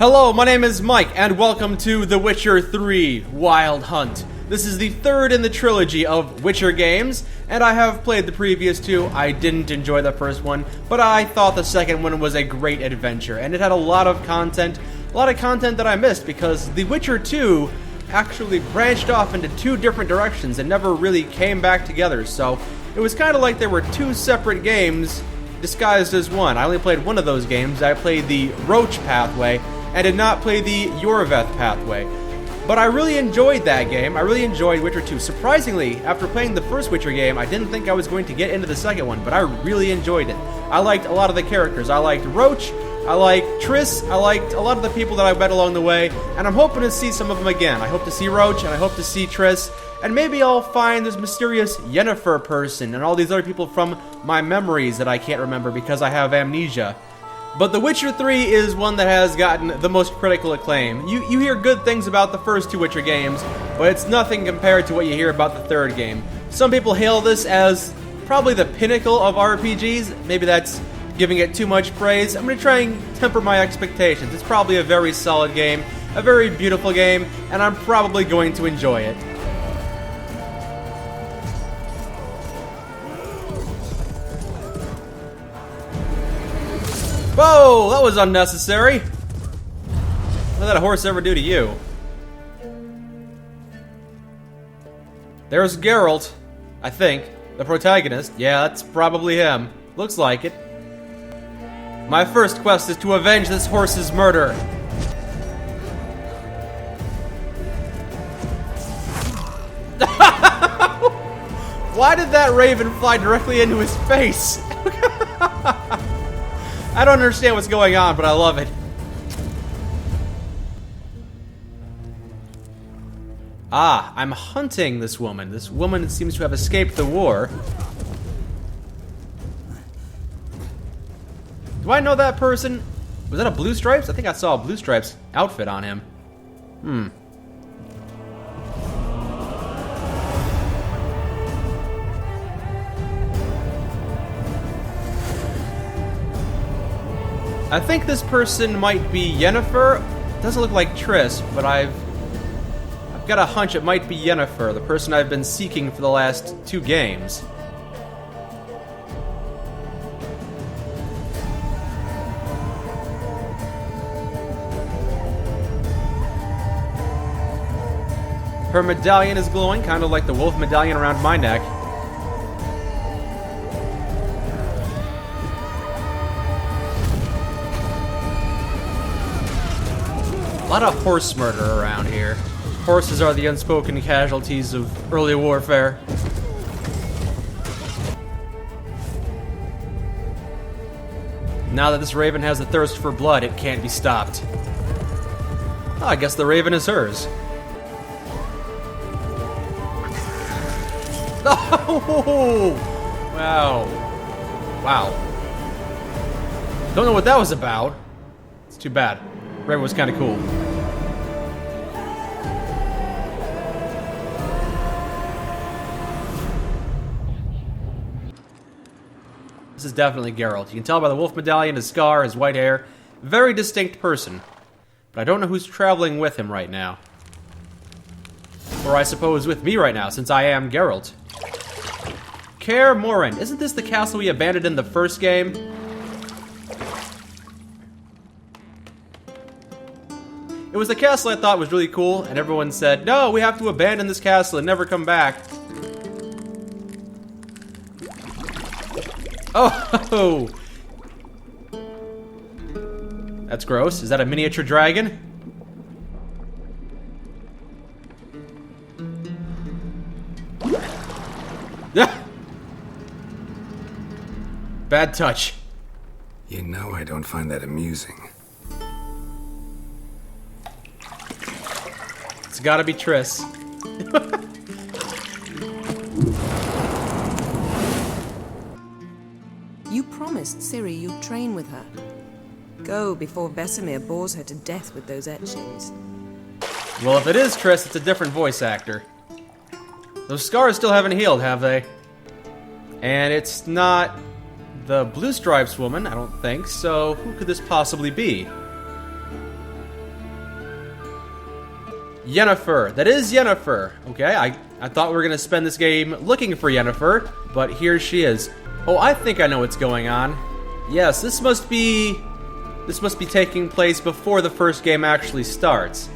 Hello, my name is Mike, and welcome to The Witcher 3 Wild Hunt. This is the third in the trilogy of Witcher games, and I have played the previous two. I didn't enjoy the first one, but I thought the second one was a great adventure, and it had a lot of content that I missed, because The Witcher 2 actually branched off into two different directions and never really came back together, so it was kind of like there were two separate games disguised as one. I only played one of those games. I played the Roach pathway, and did not play the Yorveth pathway. But I really enjoyed that game. I really enjoyed Witcher 2. Surprisingly, after playing the first Witcher game, I didn't think I was going to get into the second one, but I really enjoyed it. I liked a lot of the characters. I liked Roach, I liked Triss, I liked a lot of the people that I met along the way, and I'm hoping to see some of them again. I hope to see Roach, and I hope to see Triss, and maybe I'll find this mysterious Yennefer person and all these other people from my memories that I can't remember because I have amnesia. But The Witcher 3 is one that has gotten the most critical acclaim. You hear good things about the first two Witcher games, but it's nothing compared to what you hear about the third game. Some people hail this as probably the pinnacle of RPGs. Maybe that's giving it too much praise. I'm going to try and temper my expectations. It's probably a very solid game, a very beautiful game, and I'm probably going to enjoy it. Whoa, that was unnecessary. What did that horse ever do to you? There's Geralt, I think, the protagonist. Yeah, that's probably him. Looks like it. My first quest is to avenge this horse's murder. Why did that raven fly directly into his face? I don't understand what's going on, but I love it. Ah, I'm hunting this woman. This woman seems to have escaped the war. Do I know that person? Was that a Blue Stripes? I think I saw a Blue Stripes outfit on him. I think this person might be Yennefer. Doesn't look like Triss, but I've got a hunch it might be Yennefer, the person I've been seeking for the last two games. Her medallion is glowing, kind of like the wolf medallion around my neck. A lot of horse murder around here. Horses are the unspoken casualties of early warfare. Now that this raven has a thirst for blood, it can't be stopped. Oh, I guess the raven is hers. Oh! Wow. Wow. Don't know what that was about. It's too bad. Raven was kind of cool. This is definitely Geralt. You can tell by the wolf medallion, his scar, his white hair. Very distinct person. But I don't know who's traveling with him right now. Or I suppose with me right now, since I am Geralt. Kaer Morhen. Isn't this the castle we abandoned in the first game? It was the castle I thought was really cool, and everyone said, no, we have to abandon this castle and never come back. Oh! That's gross. Is that a miniature dragon? Bad touch. You know I don't find that amusing. It's gotta be Triss. You promised Ciri you'd train with her. Go before Vesemir bores her to death with those etchings. Well, if it is Triss, it's a different voice actor. Those scars still haven't healed, have they? And it's not the Blue Stripes woman, I don't think, so who could this possibly be? Yennefer. That is Yennefer. Okay, I thought we were going to spend this game looking for Yennefer, but here she is. Oh, I think I know what's going on. Yes, this must be taking place before the first game actually starts.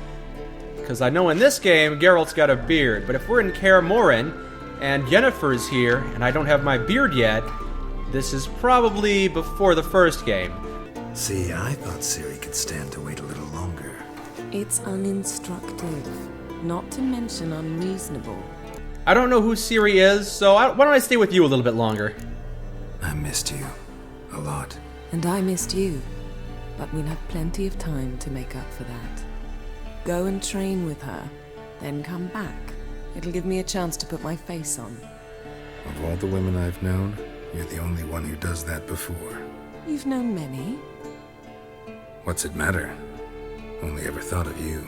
Because I know in this game, Geralt's got a beard, but if we're in Kaer Morhen, and Yennefer's here, and I don't have my beard yet, this is probably before the first game. See, I thought Ciri could stand to wait a little longer. It's uninstructive, not to mention unreasonable. I don't know who Ciri is, so why don't I stay with you a little bit longer? I missed you. A lot. And I missed you, but we'll have plenty of time to make up for that. Go and train with her, then come back. It'll give me a chance to put my face on. Of all the women I've known, you're the only one who does that before. You've known many. What's it matter? Only ever thought of you.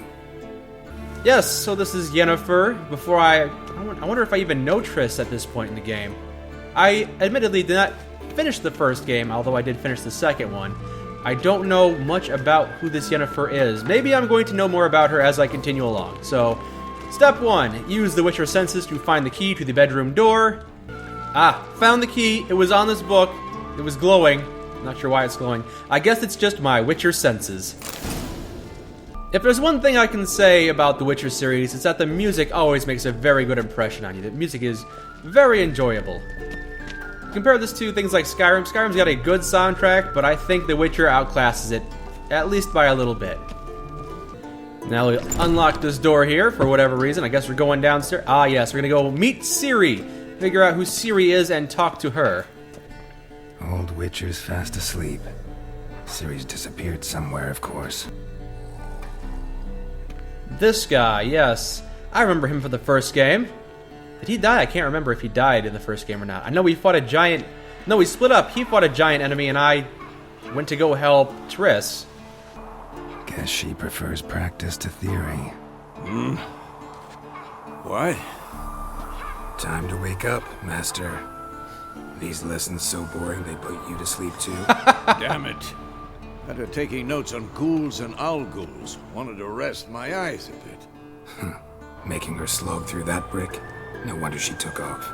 Yes, so this is Yennefer. Before I wonder if I even know Triss at this point in the game. I admittedly did not finish the first game, although I did finish the second one. I don't know much about who this Yennefer is. Maybe I'm going to know more about her as I continue along. So, step 1. Use the Witcher senses to find the key to the bedroom door. Ah, found the key. It was on this book. It was glowing. Not sure why it's glowing. I guess it's just my Witcher senses. If there's one thing I can say about the Witcher series, it's that the music always makes a very good impression on you. The music is very enjoyable. Compare this to things like Skyrim. Skyrim's got a good soundtrack, but I think The Witcher outclasses it, at least by a little bit. Now we unlock this door here for whatever reason. I guess we're going downstairs. Ah, yes, we're gonna go meet Ciri. Figure out who Ciri is and talk to her. Old Witcher's fast asleep. Ciri's disappeared somewhere, of course. This guy, yes. I remember him from the first game. Did he die? I can't remember if he died in the first game or not. I know we fought a giant... No, we split up. He fought a giant enemy and I went to go help Triss. Guess she prefers practice to theory. What? Time to wake up, Master. These lessons so boring they put you to sleep too. Damn it. After taking notes on ghouls and owl ghouls, wanted to rest my eyes a bit. Making her slog through that brick? No wonder she took off.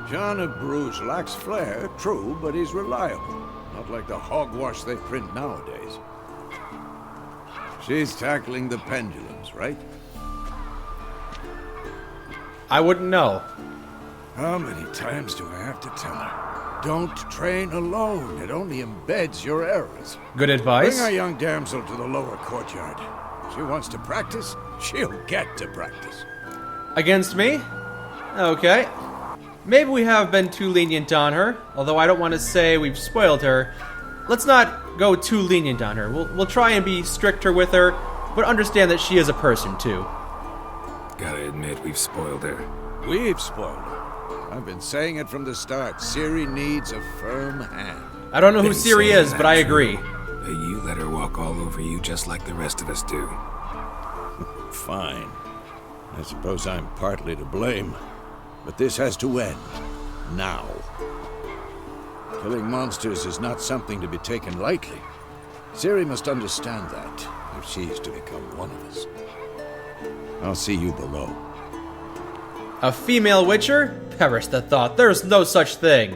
John of Bruges lacks flair, true, but he's reliable. Not like the hogwash they print nowadays. She's tackling the pendulums, right? I wouldn't know. How many times do I have to tell her? Don't train alone. It only embeds your errors. Good advice. Bring our young damsel to the lower courtyard. She wants to practice, she'll get to practice. Against me? Okay. Maybe we have been too lenient on her, although I don't want to say we've spoiled her. Let's not go too lenient on her. We'll try and be stricter with her, but understand that she is a person too. Gotta admit, we've spoiled her. We've spoiled her. I've been saying it from the start. Ciri needs a firm hand. I don't know who Been Ciri saying is, that but I too. agree. But you let her walk all over you just like the rest of us do. Fine. I suppose I'm partly to blame. But this has to end. Now. Killing monsters is not something to be taken lightly. Ciri must understand that, if she is to become one of us. I'll see you below. A female witcher? Perish the thought. There's no such thing.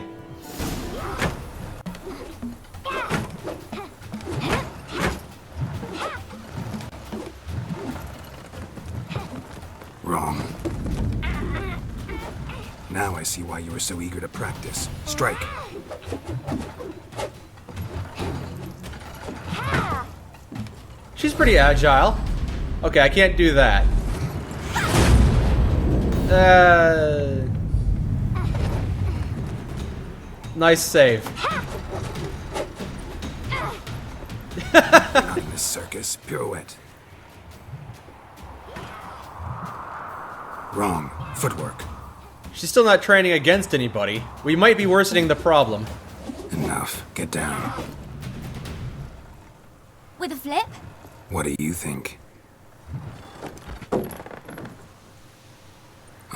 Wrong. Now I see why you were so eager to practice. Strike. She's pretty agile. Okay, I can't do that. Nice save. Not in this circus. Pirouette. Wrong. Footwork. She's still not training against anybody. We might be worsening the problem. Enough. Get down. With a flip? What do you think?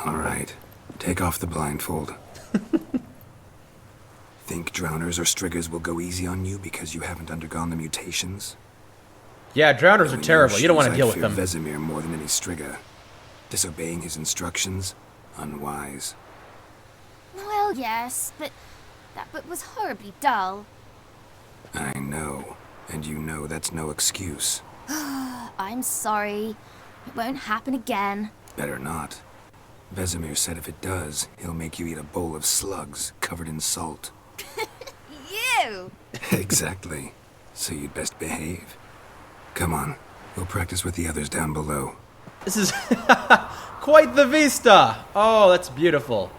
All right. Take off the blindfold. Think drowners or striggers will go easy on you because you haven't undergone the mutations? Yeah, drowners are terrible. You don't want to deal with them. Vesemir more than any Striga. Disobeying his instructions, unwise. Well, yes, but that book was horribly dull. I know, and you know that's no excuse. I'm sorry. It won't happen again. Better not. Vesemir said if it does, he'll make you eat a bowl of slugs covered in salt. You! Exactly. So you'd best behave. Come on, we'll practice with the others down below. This is quite the vista. Oh, that's beautiful.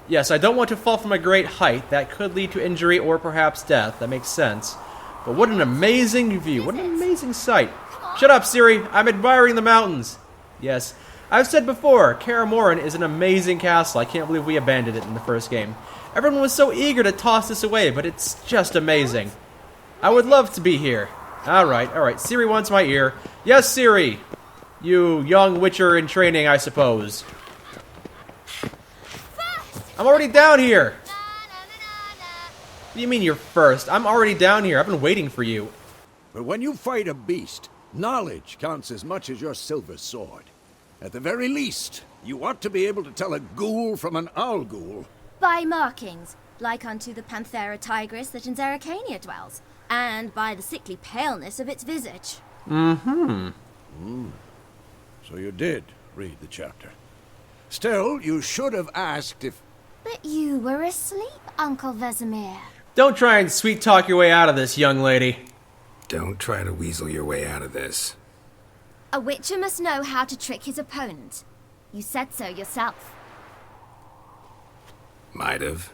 Yes, I don't want to fall from a great height. That could lead to injury or perhaps death. That makes sense. But what an amazing view. What an amazing sight. Shut up, Ciri. I'm admiring the mountains. Yes. I've said before, Kaer Morhen is an amazing castle. I can't believe we abandoned it in the first game. Everyone was so eager to toss this away, but it's just amazing. I would love to be here. Alright. Ciri wants my ear. Yes, Ciri. You young witcher in training, I suppose. I'm already down here. What do you mean you're first? I'm already down here. I've been waiting for you. But when you fight a beast, knowledge counts as much as your silver sword. At the very least, you ought to be able to tell a ghoul from an owl ghoul. By markings, like unto the Panthera tigris that in Zerrikania dwells, and by the sickly paleness of its visage. So you did read the chapter. Still, you should have asked if... But you were asleep, Uncle Vesemir. Don't try and sweet talk your way out of this, young lady. Don't try to weasel your way out of this. A witcher must know how to trick his opponent. You said so yourself. Might have.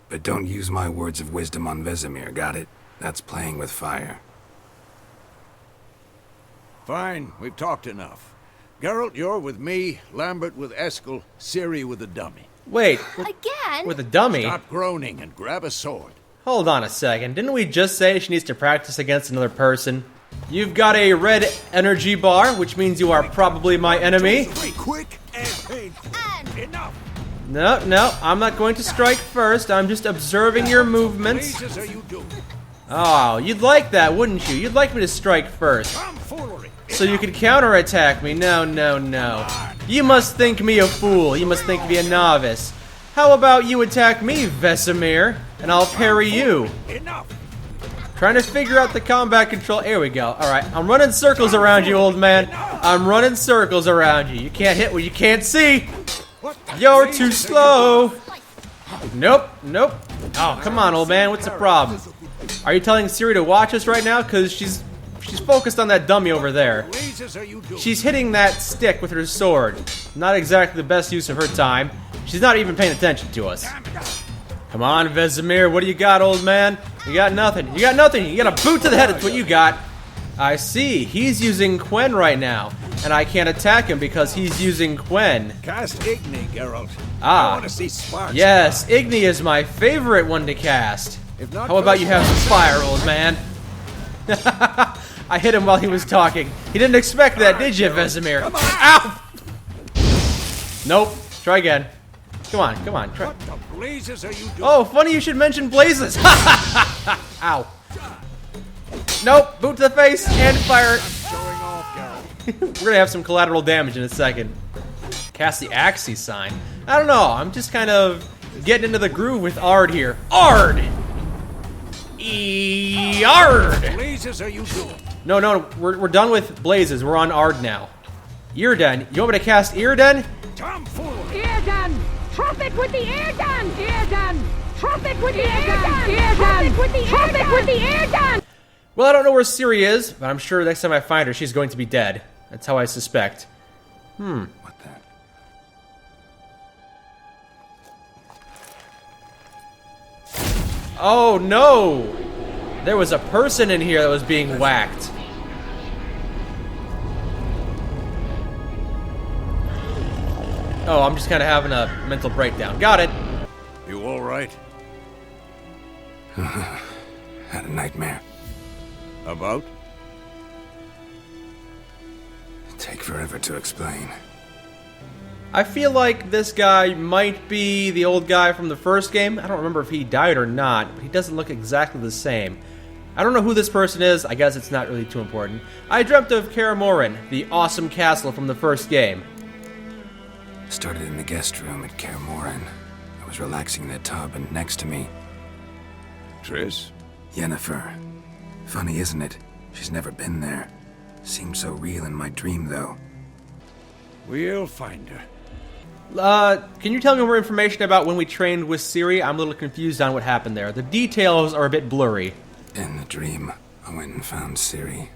But don't use my words of wisdom on Vesemir, got it? That's playing with fire. Fine, we've talked enough. Geralt, you're with me, Lambert with Eskel, Ciri with the dummy. Wait, Again? with a dummy? Stop groaning and grab a sword. Hold on a second. Didn't we just say she needs to practice against another person? You've got a red energy bar, which means you are probably my enemy. Quick and painful. And Enough. No, I'm not going to strike first. I'm just observing your movements. What are you doing? Oh, you'd like that, wouldn't you? You'd like me to strike first, Tomfoolery. so you could counterattack me. No. You must think me a fool. You must think me a novice. How about you attack me, Vesemir, and I'll parry you. Enough. Trying to figure out the combat control. Here we go. All right, I'm running circles around you, old man. I'm running circles around you. You can't hit what you can't see. You're too slow. Nope. Oh, come on, old man. What's the problem? Are you telling Ciri to watch us right now? Because she's focused on that dummy over there. She's hitting that stick with her sword. Not exactly the best use of her time. She's not even paying attention to us. Come on, Vesemir. What do you got, old man? You got nothing. You got a boot to the head. That's what you got. I see. He's using Quen right now. And I can't attack him because he's using Quen. Cast Igni, Geralt. Ah. I want to see sparks. Yes, Igni is my favorite one to cast. If not How about you have some fire, old man? I hit him while he was talking. He didn't expect that, did you, Vesemir? Ow! Nope. Try again. Come on. Try. What the blazes are you doing? Oh, funny you should mention blazes. Ow. Nope. Boot to the face and fire. Showing off, Geralt. We're gonna have some collateral damage in a second. Cast the Axis sign. I don't know. I'm just kind of getting into the groove with Ard here. Ard! Ard! Blazes are you doing? No. We're done with blazes. We're on Ard now. Earden. You want me to cast Earden? Tomfoolery. Earden! Trumpet with the Earden! Earden! Trumpet with the Earden! Trumpet with the Earden! Trumpet with the Earden! Well, I don't know where Ciri is, but I'm sure next time I find her, she's going to be dead. That's how I suspect. What the? Oh, no! There was a person in here that was being whacked. Oh, I'm just kind of having a mental breakdown. Got it. You all right? Had a nightmare. About? Take forever to explain. I feel like this guy might be the old guy from the first game. I don't remember if he died or not, but he doesn't look exactly the same. I don't know who this person is. I guess it's not really too important. I dreamt of Kaer Morhen, the awesome castle from the first game. Started in the guest room at Kaer Morhen. I was relaxing in the tub, and next to me, Triss? Yennefer. Funny, isn't it? She's never been there. Seemed so real in my dream, though. We'll find her. Can you tell me more information about when we trained with Ciri? I'm a little confused on what happened there. The details are a bit blurry. In the dream, I went and found Ciri.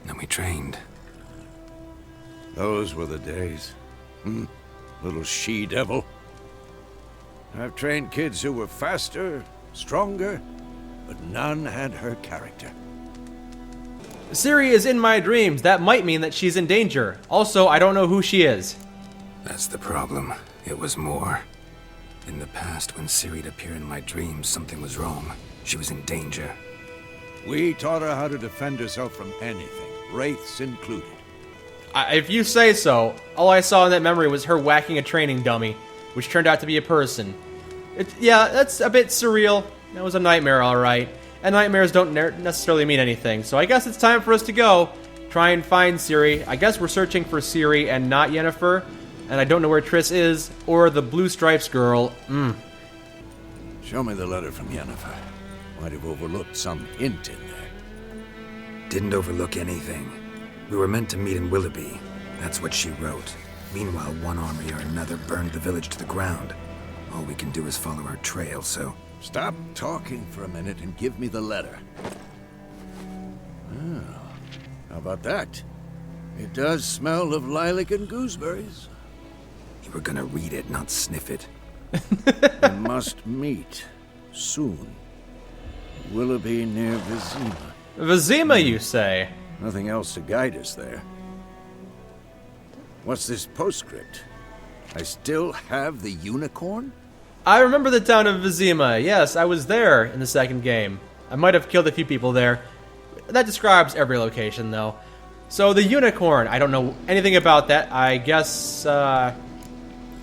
Then we trained. Those were the days. Little she-devil. I've trained kids who were faster, stronger, but none had her character. Ciri is in my dreams. That might mean that she's in danger. Also, I don't know who she is. That's the problem. It was more. In the past, when Ciri'd appear in my dreams, something was wrong. She was in danger. We taught her how to defend herself from anything, wraiths included. If you say so. All I saw in that memory was her whacking a training dummy, which turned out to be a person. Yeah, that's a bit surreal. That was a nightmare, alright. And nightmares don't necessarily mean anything, so I guess it's time for us to go. Try and find Ciri. I guess we're searching for Ciri and not Yennefer. And I don't know where Triss is, or the Blue Stripes girl. Show me the letter from Yennefer. Might have overlooked some hint in there. Didn't overlook anything. We were meant to meet in Willoughby. That's what she wrote. Meanwhile, one army or another burned the village to the ground. All we can do is follow our trail, so... Stop talking for a minute and give me the letter. Oh, how about that? It does smell of lilac and gooseberries. You were gonna read it, not sniff it. We must meet soon. Willoughby near Vizima. Vizima, you say? Nothing else to guide us there. What's this postscript? I still have the unicorn? I remember the town of Vizima. Yes, I was there in the second game. I might have killed a few people there. That describes every location, though. So, the unicorn. I don't know anything about that. I guess,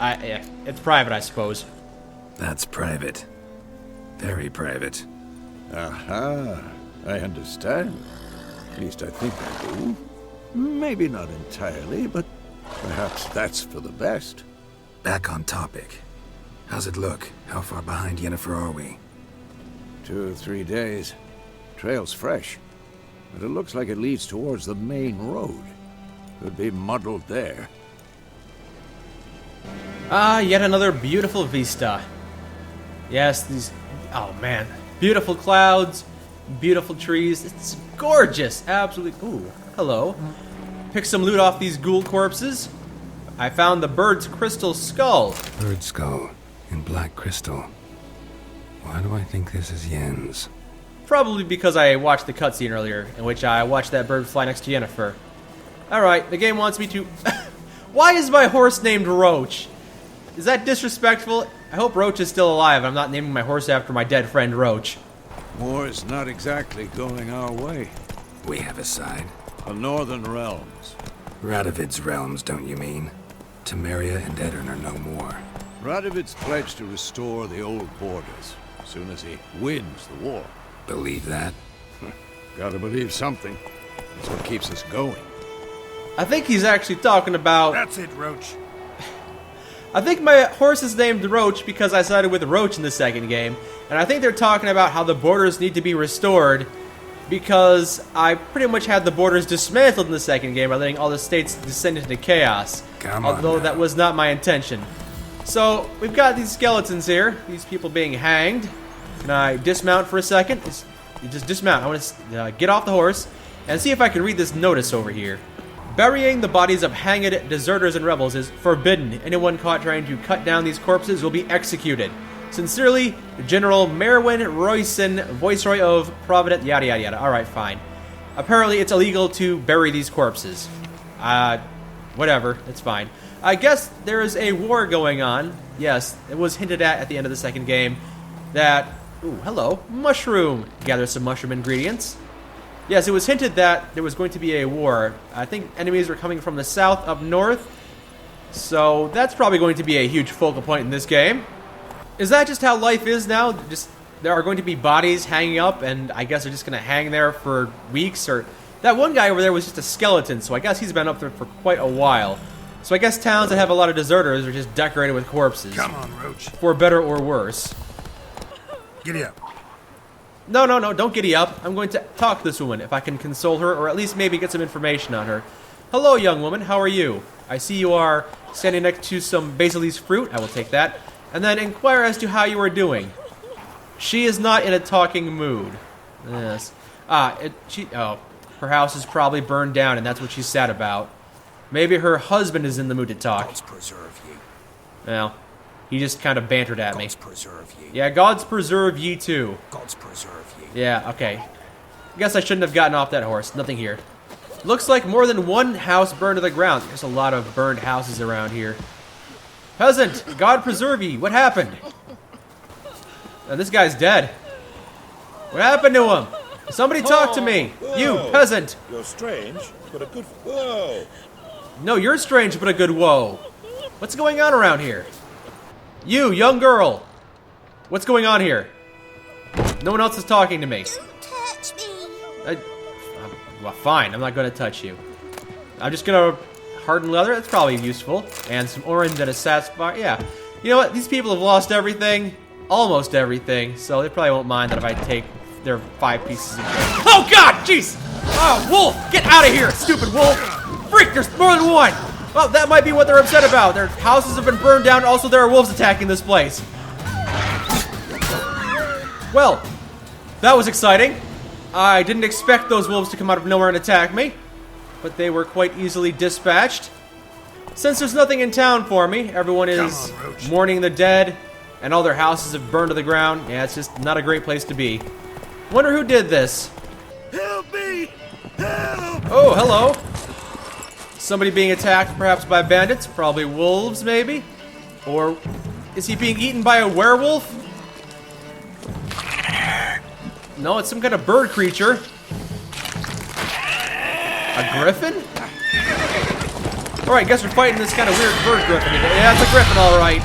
it's private, I suppose. That's private. Very private. Aha, I understand. At least I think I do. Maybe not entirely, but perhaps that's for the best. Back on topic. How's it look? How far behind Yennefer are we? 2 or 3 days. Trail's fresh, but it looks like it leads towards the main road. Could be muddled there. Ah, yet another beautiful vista. Yes, these... Oh, man. Beautiful clouds, beautiful trees. It's gorgeous. Absolutely... Ooh, hello. Pick some loot off these ghoul corpses. I found the bird's crystal skull. Bird skull in black crystal. Why do I think this is Yen's? Probably because I watched the cutscene earlier, in which I watched that bird fly next to Yennefer. Alright, the game wants me to... Why is my horse named Roach? Is that disrespectful? I hope Roach is still alive. I'm not naming my horse after my dead friend Roach. War's not exactly going our way. We have a side. The Northern Realms. Radovid's realms, don't you mean? Temeria and Edirn are no more. Radovid's pledged to restore the old borders as soon as he wins the war. Believe that? Gotta believe something. That's what keeps us going. I think he's actually talking about... That's it, Roach. I think my horse is named Roach because I sided with Roach in the second game. And I think they're talking about how the borders need to be restored because I pretty much had the borders dismantled in the second game by letting all the states descend into chaos. Come on although now. that was not my intention. So, we've got these skeletons here. These people being hanged. Can I dismount for a second? Just dismount. I want to get off the horse and see if I can read this notice over here. Burying the bodies of hanged deserters and rebels is forbidden. Anyone caught trying to cut down these corpses will be executed. Sincerely, General Merwin Royson, Viceroy of Providence, yada yada yada. Alright, fine. Apparently it's illegal to bury these corpses. Whatever, it's fine. I guess there is a war going on. Yes, it was hinted at the end of the second game that... Ooh, hello. Mushroom. Gather some mushroom ingredients. Yes, it was hinted that there was going to be a war. I think enemies were coming from the south up north. So that's probably going to be a huge focal point in this game. Is that just how life is now? Just there are going to be bodies hanging up, and I guess they're just going to hang there for weeks. Or that one guy over there was just a skeleton, so I guess he's been up there for quite a while. So I guess towns that have a lot of deserters are just decorated with corpses. Come on, Roach. For better or worse. Giddy up. No, don't giddy up. I'm going to talk to this woman, if I can console her, or at least maybe get some information on her. Hello, young woman, how are you? I see you are standing next to some basilis fruit. I will take that. And then inquire as to how you are doing. She is not in a talking mood. Yes. Her house is probably burned down, and that's what she's sad about. Maybe her husband is in the mood to talk. God's preserve ye. Well, he just kind of bantered at me. God's preserve ye. Yeah, God's preserve ye too. God's preserve ye. Yeah, okay. Guess I shouldn't have gotten off that horse. Nothing here. Looks like more than one house burned to the ground. There's a lot of burned houses around here. Peasant, God preserve ye. What happened? This guy's dead. What happened to him? Somebody talk to me. Whoa. You, peasant. You're strange, but a good... Whoa! No, you're strange, but a good whoa. What's going on around here? You, young girl. What's going on here? No one else is talking to me. Don't touch me. Well, fine. I'm not going to touch you. I'm just going to harden leather. That's probably useful. And some orange and a satisfy. Yeah. You know what? These people have lost everything. Almost everything. So they probably won't mind that if I take their 5 pieces of gold. Oh, God! Jeez! Oh, wolf! Get out of here, stupid wolf! Freak! There's more than one! Well, that might be what they're upset about. Their houses have been burned down. Also, there are wolves attacking this place. Well, that was exciting. I didn't expect those wolves to come out of nowhere and attack me, but they were quite easily dispatched. Since there's nothing in town for me, everyone is mourning the dead, and all their houses have burned to the ground. Yeah, it's just not a great place to be. Wonder who did this. Help me! Help! Oh, hello. Somebody being attacked, perhaps by bandits, probably wolves, maybe? Or is he being eaten by a werewolf? No, it's some kind of bird creature. A griffin? Alright, guess we're fighting this kind of weird bird griffin. Yeah, it's a griffin, alright.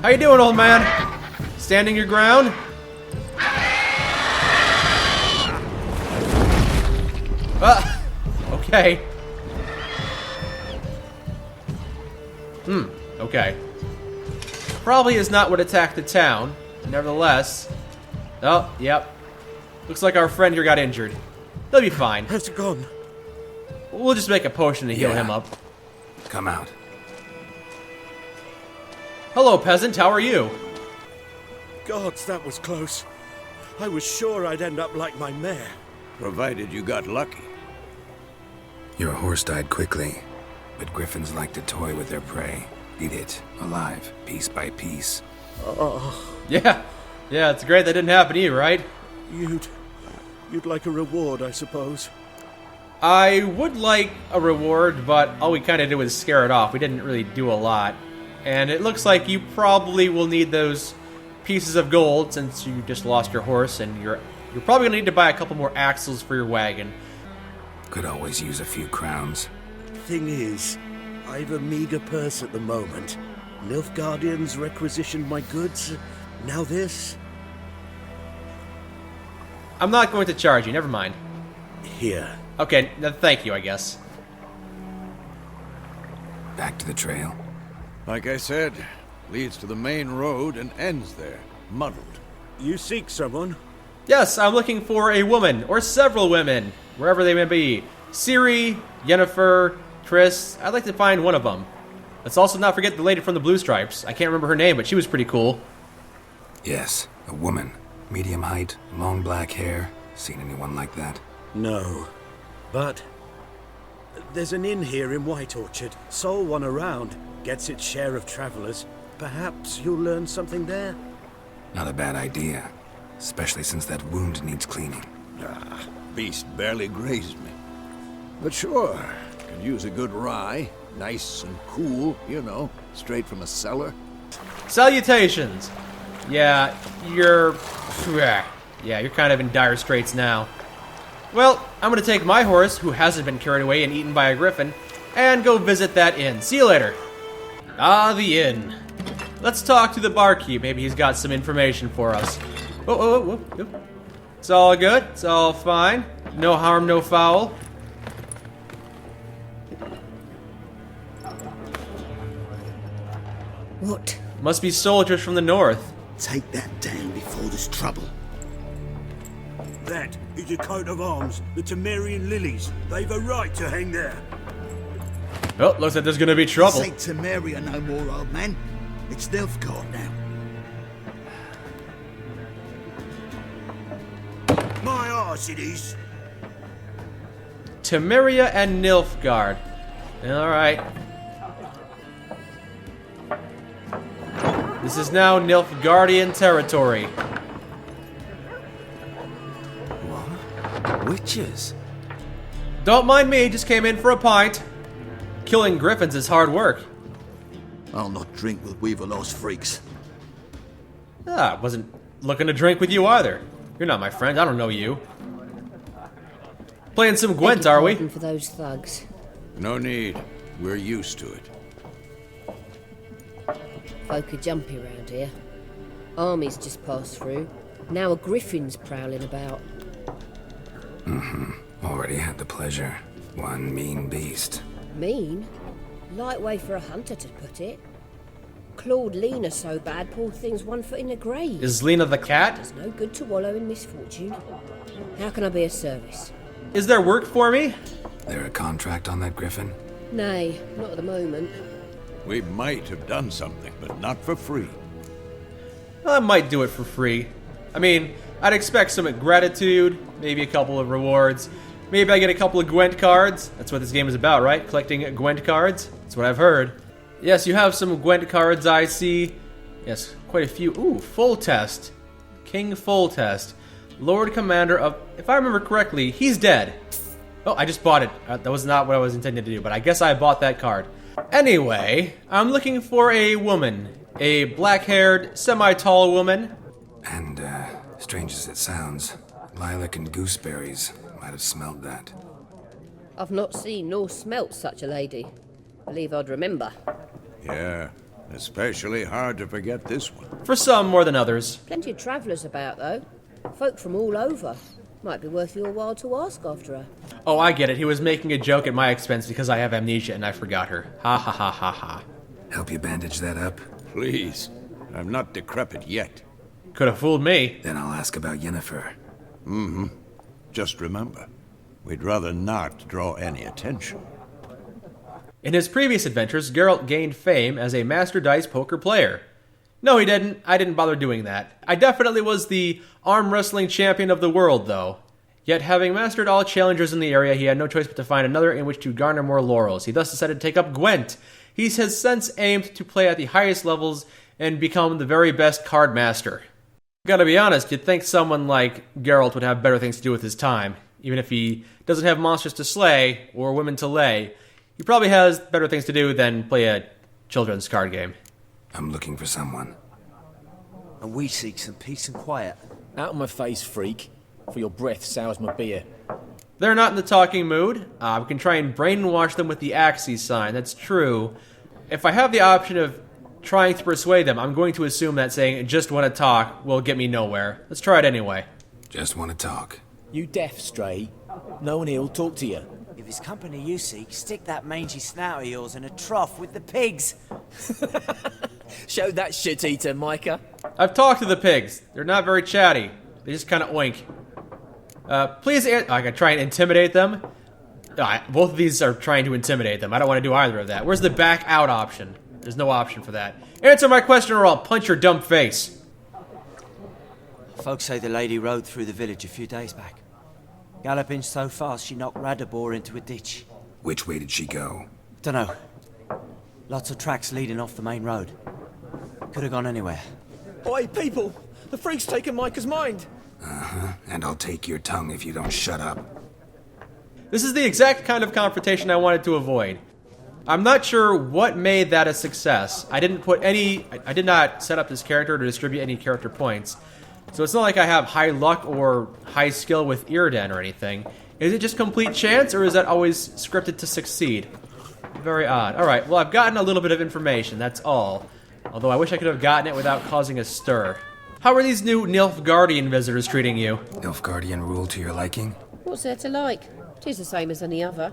How you doing, old man? Standing your ground? Okay. Okay. Probably is not what attacked the town. Nevertheless. Oh, yep. Looks like our friend here got injured. They'll be fine. How's it gone? We'll just make a potion to heal him up. Come out. Hello, peasant. How are you? Gods, that was close. I was sure I'd end up like my mare. Provided you got lucky. Your horse died quickly, but griffins like to toy with their prey. Eat it, alive, piece by piece. Yeah. Yeah, it's great that didn't happen to you, right? You'd like a reward, I suppose. I would like a reward, but all we kind of did was scare it off. We didn't really do a lot. And it looks like you probably will need those pieces of gold since you just lost your horse, and you're probably going to need to buy a couple more axles for your wagon. Could always use a few crowns. Thing is, I've a meager purse at the moment. Nilfgaardians requisitioned my goods. Now this? I'm not going to charge you, never mind. Here. Okay, thank you, I guess. Back to the trail. Like I said, leads to the main road and ends there, muddled. You seek someone? Yes, I'm looking for a woman, or several women, wherever they may be. Ciri, Yennefer, Triss. I'd like to find one of them. Let's also not forget the lady from the Blue Stripes. I can't remember her name, but she was pretty cool. Yes, a woman. Medium height, long black hair. Seen anyone like that? No. But there's an inn here in White Orchard. Sole one around. Gets its share of travelers. Perhaps you'll learn something there? Not a bad idea. Especially since that wound needs cleaning. Beast barely grazed me. But sure, could use a good rye. Nice and cool, you know, straight from a cellar. Salutations. Yeah, you're kind of in dire straits now. Well, I'm going to take my horse, who hasn't been carried away and eaten by a griffin, and go visit that inn. See you later. Ah, the inn. Let's talk to the barkeep. Maybe he's got some information for us. Whoa. It's all good. It's all fine. No harm, no foul. What? Must be soldiers from the north. Take that down before there's trouble. That is a coat of arms, the Temerian lilies. They've a right to hang there. Oh, looks like there's gonna be trouble. Say Temeria no more, old man. It's Nilfgaard now. My arse it is. Temeria and Nilfgaard. Alright. This is now Nilfgaardian territory. What? Witches? Don't mind me, just came in for a pint. Killing griffins is hard work. I'll not drink with Weaverlost freaks. I wasn't looking to drink with you either. You're not my friend, I don't know you. Playing some Gwent, are we? For those thugs. No need. We're used to it. Folk are jumpy around here. Armies just passed through. Now a griffin's prowling about. Already had the pleasure. One mean beast. Mean? Light way for a hunter to put it. Clawed Lena so bad, poor thing's 1 foot in the grave. Is Lena the cat? It's no good to wallow in misfortune. How can I be of service? Is there work for me? There a contract on that griffin? Nay, not at the moment. We might have done something, but not for free. I might do it for free. I mean, I'd expect some gratitude, maybe a couple of rewards. Maybe I get a couple of Gwent cards. That's what this game is about, right? Collecting Gwent cards. That's what I've heard. Yes, you have some Gwent cards, I see. Yes, quite a few. Ooh, full test. King full test. Lord Commander of... If I remember correctly, he's dead. Oh, I just bought it. That was not what I was intending to do, but I guess I bought that card. Anyway, I'm looking for a woman. A black-haired, semi-tall woman. And, strange as it sounds, lilac and gooseberries might have smelled that. I've not seen nor smelt such a lady. Believe I'd remember. Yeah, especially hard to forget this one. For some more than others. Plenty of travellers about, though. Folk from all over. Might be worth your while to ask after her. Oh, I get it. He was making a joke at my expense because I have amnesia and I forgot her. Ha ha ha ha ha. Help you bandage that up? Please. I'm not decrepit yet. Could have fooled me. Then I'll ask about Yennefer. Just remember, we'd rather not draw any attention. In his previous adventures, Geralt gained fame as a master dice poker player. No, he didn't. I didn't bother doing that. I definitely was the arm wrestling champion of the world, though. Yet, having mastered all challengers in the area, he had no choice but to find another in which to garner more laurels. He thus decided to take up Gwent. He has since aimed to play at the highest levels and become the very best card master. Gotta be honest, you'd think someone like Geralt would have better things to do with his time. Even if he doesn't have monsters to slay or women to lay, he probably has better things to do than play a children's card game. I'm looking for someone. And we seek some peace and quiet. Out of my face, freak. For your breath sours my beer. They're not in the talking mood. We can try and brainwash them with the Axis sign, that's true. If I have the option of trying to persuade them, I'm going to assume that saying, just want to talk, will get me nowhere. Let's try it anyway. Just want to talk. You deaf, Stray. No one here'll talk to you. If it's company you seek, stick that mangy snout of yours in a trough with the pigs. Show that shit-eater, Micah. I've talked to the pigs. They're not very chatty. They just kind of oink. Please, I can try and intimidate them. Both of these are trying to intimidate them. I don't want to do either of that. Where's the back out option? There's no option for that. Answer my question or I'll punch your dumb face. Folks say the lady rode through the village a few days back. Galloping so fast she knocked Radabor into a ditch. Which way did she go? Dunno. Lots of tracks leading off the main road. Could have gone anywhere. Oi, people! The freak's taken Micah's mind! And I'll take your tongue if you don't shut up. This is the exact kind of confrontation I wanted to avoid. I'm not sure what made that a success. I did not set up this character to distribute any character points. So it's not like I have high luck or high skill with Írden or anything. Is it just complete chance, or is that always scripted to succeed? Very odd. Alright, well, I've gotten a little bit of information, that's all. Although I wish I could have gotten it without causing a stir. How are these new Nilfgaardian visitors treating you? Nilfgaardian rule to your liking? What's there to like? 'Tis the same as any other.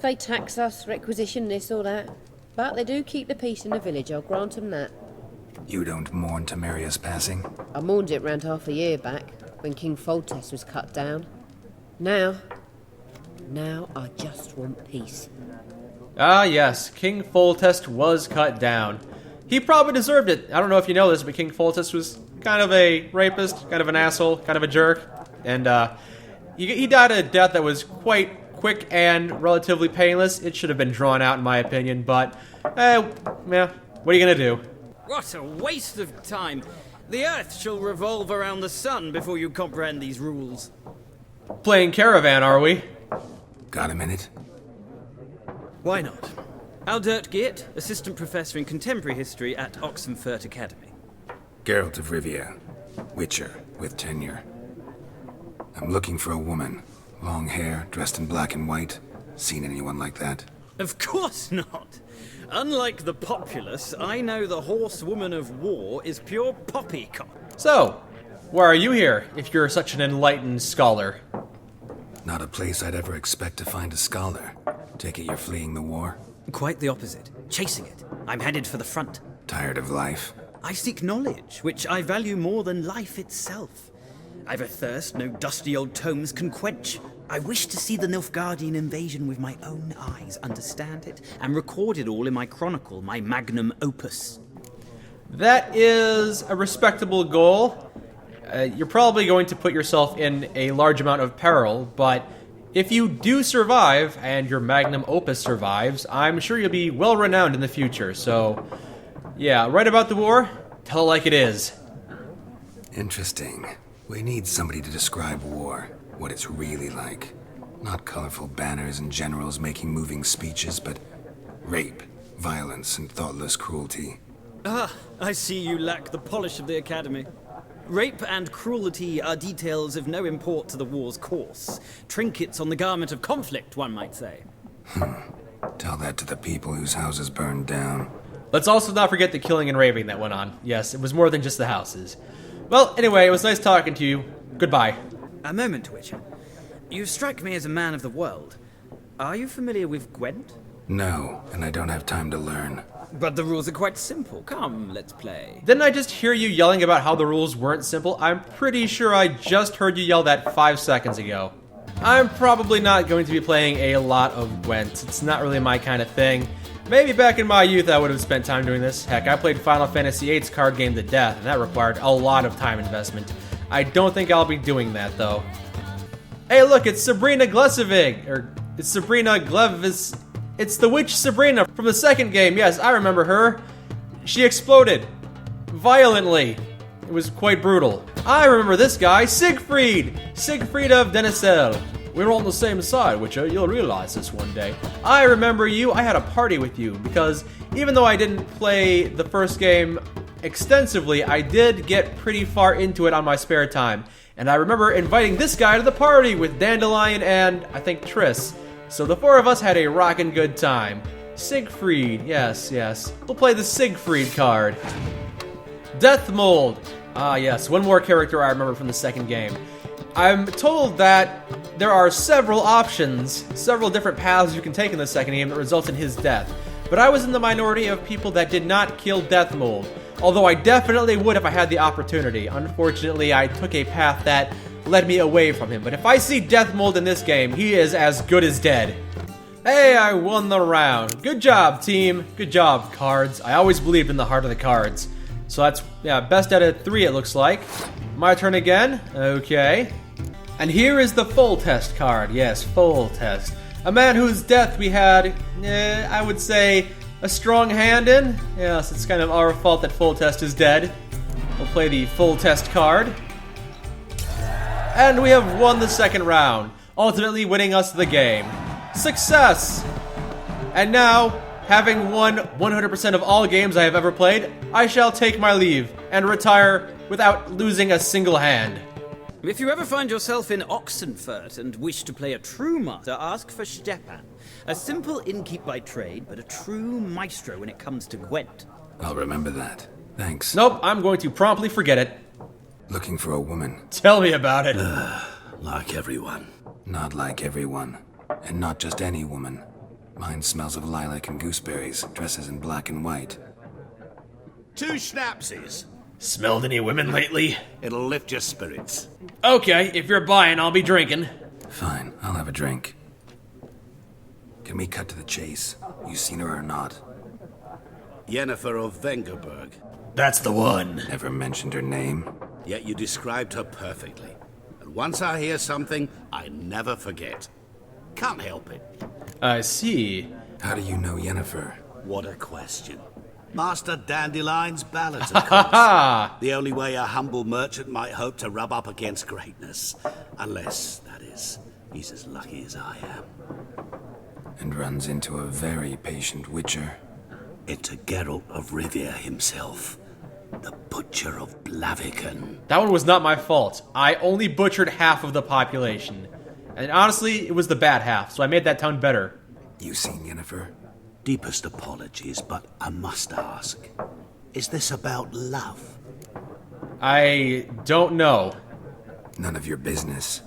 They tax us, requisition this or that. But they do keep the peace in the village, I'll grant them that. You don't mourn Temeria's passing? I mourned it round half a year back, when King Foltest was cut down. Now I just want peace. Ah, yes, King Foltest was cut down. He probably deserved it. I don't know if you know this, but King Foltest was kind of a rapist, kind of an asshole, kind of a jerk. And he died a death that was quite quick and relatively painless. It should have been drawn out, in my opinion, but, yeah, what are you gonna do? What a waste of time. The Earth shall revolve around the sun before you comprehend these rules. Playing Caravan, are we? Got a minute? Why not? Aldert Geert, Assistant Professor in Contemporary History at Oxenfurt Academy. Geralt of Rivia, Witcher with tenure. I'm looking for a woman. Long hair, dressed in black and white. Seen anyone like that? Of course not. Unlike the populace, I know the horsewoman of war is pure poppycock. So, why are you here, if you're such an enlightened scholar? Not a place I'd ever expect to find a scholar. Take it you're fleeing the war? Quite the opposite. Chasing it. I'm headed for the front. Tired of life? I seek knowledge, which I value more than life itself. I've a thirst no dusty old tomes can quench. I wish to see the Nilfgaardian invasion with my own eyes, understand it, and record it all in my chronicle, my magnum opus. That is a respectable goal. You're probably going to put yourself in a large amount of peril, but if you do survive, and your magnum opus survives, I'm sure you'll be well-renowned in the future, so... yeah, write about the war, tell it like it is. Interesting. We need somebody to describe war, what it's really like. Not colorful banners and generals making moving speeches, but rape, violence, and thoughtless cruelty. Ah, I see you lack the polish of the Academy. Rape and cruelty are details of no import to the war's course. Trinkets on the garment of conflict, one might say. Tell that to the people whose houses burned down. Let's also not forget the killing and raping that went on. Yes, it was more than just the houses. Well, anyway, it was nice talking to you. Goodbye. A moment, Witcher. You strike me as a man of the world. Are you familiar with Gwent? No, and I don't have time to learn. But the rules are quite simple. Come, let's play. Didn't I just hear you yelling about how the rules weren't simple? I'm pretty sure I just heard you yell that 5 seconds ago. I'm probably not going to be playing a lot of Gwent. It's not really my kind of thing. Maybe back in my youth I would have spent time doing this. Heck, I played Final Fantasy VIII's card game to death, and that required a lot of time investment. I don't think I'll be doing that, though. Hey, look, it's Sabrina Glesevig, or it's Sabrina Glevis. It's the witch Sabrina from the second game. Yes, I remember her. She exploded violently. It was quite brutal. I remember this guy, Siegfried! Siegfried of Denisel. We're on the same side, Witcher. You'll realize this one day. I remember you. I had a party with you, because even though I didn't play the first game extensively, I did get pretty far into it on my spare time. And I remember inviting this guy to the party with Dandelion and, I think, Triss. So the four of us had a rockin' good time. Siegfried, yes. We'll play the Siegfried card. Deathmold. Ah, yes, one more character I remember from the second game. I'm told that there are several options, several different paths you can take in the second game that result in his death. But I was in the minority of people that did not kill Deathmold, although I definitely would if I had the opportunity. Unfortunately, I took a path that led me away from him. But if I see Deathmold in this game, he is as good as dead. Hey, I won the round. Good job, team. Good job, cards. I always believed in the heart of the cards. So that's, yeah, best out of 3 it looks like. My turn again. Okay. And here is the Foltest card. Yes, Foltest. A man whose death we had, I would say, a strong hand in. Yes, it's kind of our fault that Foltest is dead. We'll play the Foltest card. And we have won the second round, ultimately winning us the game. Success! And now, having won 100% of all games I have ever played, I shall take my leave and retire without losing a single hand. If you ever find yourself in Oxenfurt and wish to play a true master, ask for Stepan. A simple innkeep by trade, but a true maestro when it comes to Gwent. I'll remember that. Thanks. Nope, I'm going to promptly forget it. Looking for a woman. Tell me about it. Like everyone. Not like everyone. And not just any woman. Mine smells of lilac and gooseberries, dresses in black and white. 2 schnapsies. Smelled any women lately? It'll lift your spirits. Okay, if you're buying, I'll be drinking. Fine, I'll have a drink. Can we cut to the chase? You seen her or not? Yennefer of Vengerberg. That's the one. Never mentioned her name. Yet you described her perfectly. And once I hear something, I never forget. Can't help it. I see. How do you know Yennefer? What a question. Master Dandelion's ballads, of course. The only way a humble merchant might hope to rub up against greatness. Unless, that is, he's as lucky as I am. And runs into a very patient witcher. Into Geralt of Rivia himself. The Butcher of Blaviken. That one was not my fault. I only butchered half of the population. And honestly, it was the bad half, so I made that town better. You seen Yennefer? Deepest apologies, but I must ask. Is this about love? I don't know. None of your business.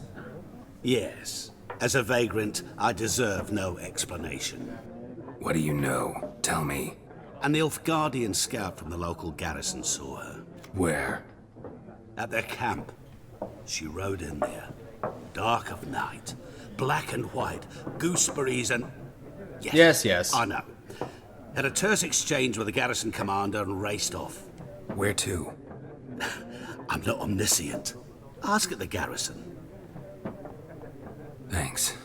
Yes. As a vagrant, I deserve no explanation. What do you know? Tell me. A Nilfgaardian scout from the local garrison saw her. Where? At their camp. She rode in there. Dark of night. Black and white. Gooseberries and... Yes. I know. Had a terse exchange with the garrison commander and raced off. Where to? I'm not omniscient. Ask at the garrison. Thanks.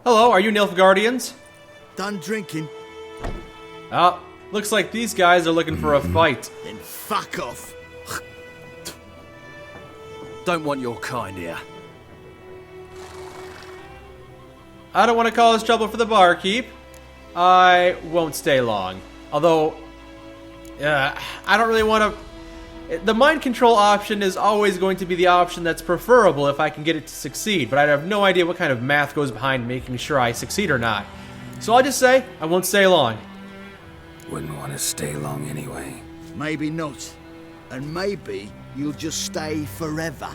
Hello, are you Nilfgaardians? Done drinking. Looks like these guys are looking for a fight. Then fuck off. Don't want your kind here. I don't want to cause trouble for the barkeep. I won't stay long. Although, I don't really want to... The mind control option is always going to be the option that's preferable if I can get it to succeed, but I have no idea what kind of math goes behind making sure I succeed or not. So I'll just say, I won't stay long. Wouldn't want to stay long anyway. Maybe not. And maybe you'll just stay forever.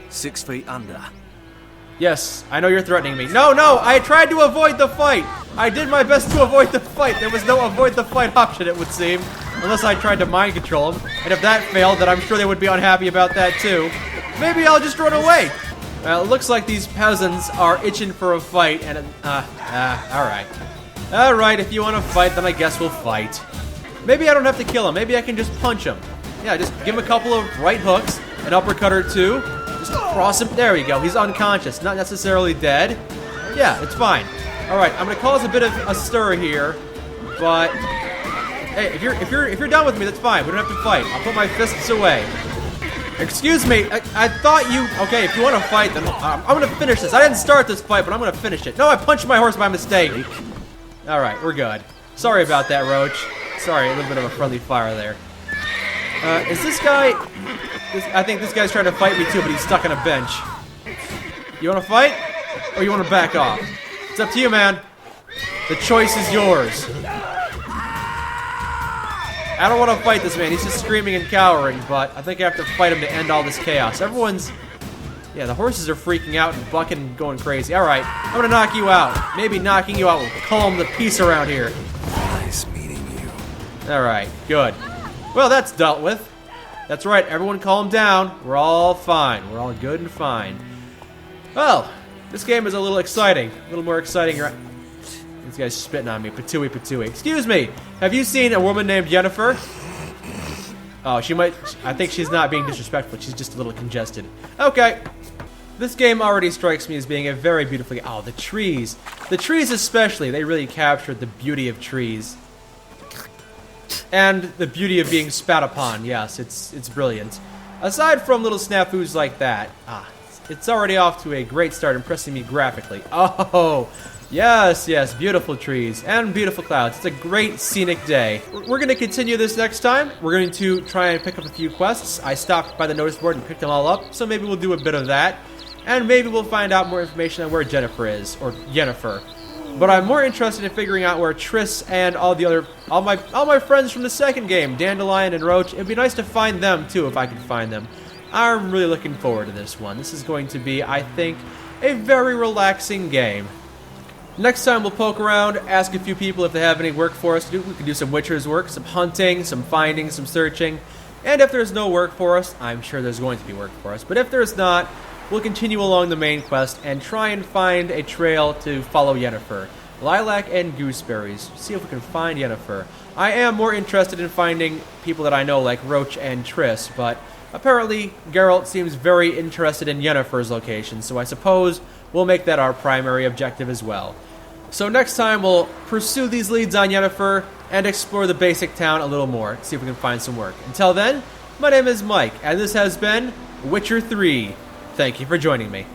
6 feet under. Yes, I know you're threatening me. No, I tried to avoid the fight. I did my best to avoid the fight. There was no avoid the fight option, it would seem. Unless I tried to mind control them. And if that failed, then I'm sure they would be unhappy about that too. Maybe I'll just run away. Well, it looks like these peasants are itching for a fight, and alright. Alright, if you want to fight, then I guess we'll fight. Maybe I don't have to kill him. Maybe I can just punch him. Yeah, just give him a couple of right hooks, an uppercut or two. Just cross him. There we go. He's unconscious, not necessarily dead. Yeah, it's fine. Alright, I'm gonna cause a bit of a stir here, but hey, if you're done with me, that's fine. We don't have to fight. I'll put my fists away. Excuse me, I thought you... Okay, if you want to fight, then I'm going to finish this. I didn't start this fight, but I'm going to finish it. No, I punched my horse by mistake. Alright, we're good. Sorry about that, Roach. Sorry, a little bit of a friendly fire there. Is this guy... I think this guy's trying to fight me too, but he's stuck on a bench. You want to fight? Or you want to back off? It's up to you, man. The choice is yours. I don't want to fight this man. He's just screaming and cowering, but I think I have to fight him to end all this chaos. Everyone's... Yeah, the horses are freaking out and bucking and going crazy. Alright, I'm gonna knock you out. Maybe knocking you out will calm the peace around here. Nice meeting you. Alright, good. Well, that's dealt with. That's right, everyone calm down. We're all fine. We're all good and fine. Well, this game is a little exciting. A little more exciting. This guy's spitting on me. Patooey, patooey. Excuse me. Have you seen a woman named Yennefer? Oh, she might... I think she's not being disrespectful. She's just a little congested. Okay. This game already strikes me as being a very beautifully... Oh, the trees. The trees especially. They really captured the beauty of trees. And the beauty of being spat upon. Yes, it's brilliant. Aside from little snafus like that, it's already off to a great start, impressing me graphically. Oh, Yes, yes, beautiful trees and beautiful clouds. It's a great scenic day. We're going to continue this next time. We're going to try and pick up a few quests. I stopped by the notice board and picked them all up, so maybe we'll do a bit of that. And maybe we'll find out more information on where Yennefer is, or Yennefer. But I'm more interested in figuring out where Triss and all my friends from the second game, Dandelion and Roach. It'd be nice to find them too if I could find them. I'm really looking forward to this one. This is going to be, I think, a very relaxing game. Next time we'll poke around, ask a few people if they have any work for us to do. We can do some Witcher's work, some hunting, some finding, some searching. And if there's no work for us, I'm sure there's going to be work for us. But if there's not, we'll continue along the main quest and try and find a trail to follow Yennefer. Lilac and gooseberries. See if we can find Yennefer. I am more interested in finding people that I know like Roach and Triss, but apparently Geralt seems very interested in Yennefer's location, so I suppose we'll make that our primary objective as well. So next time we'll pursue these leads on Yennefer and explore the basic town a little more, see if we can find some work. Until then, my name is Mike, and this has been Witcher 3. Thank you for joining me.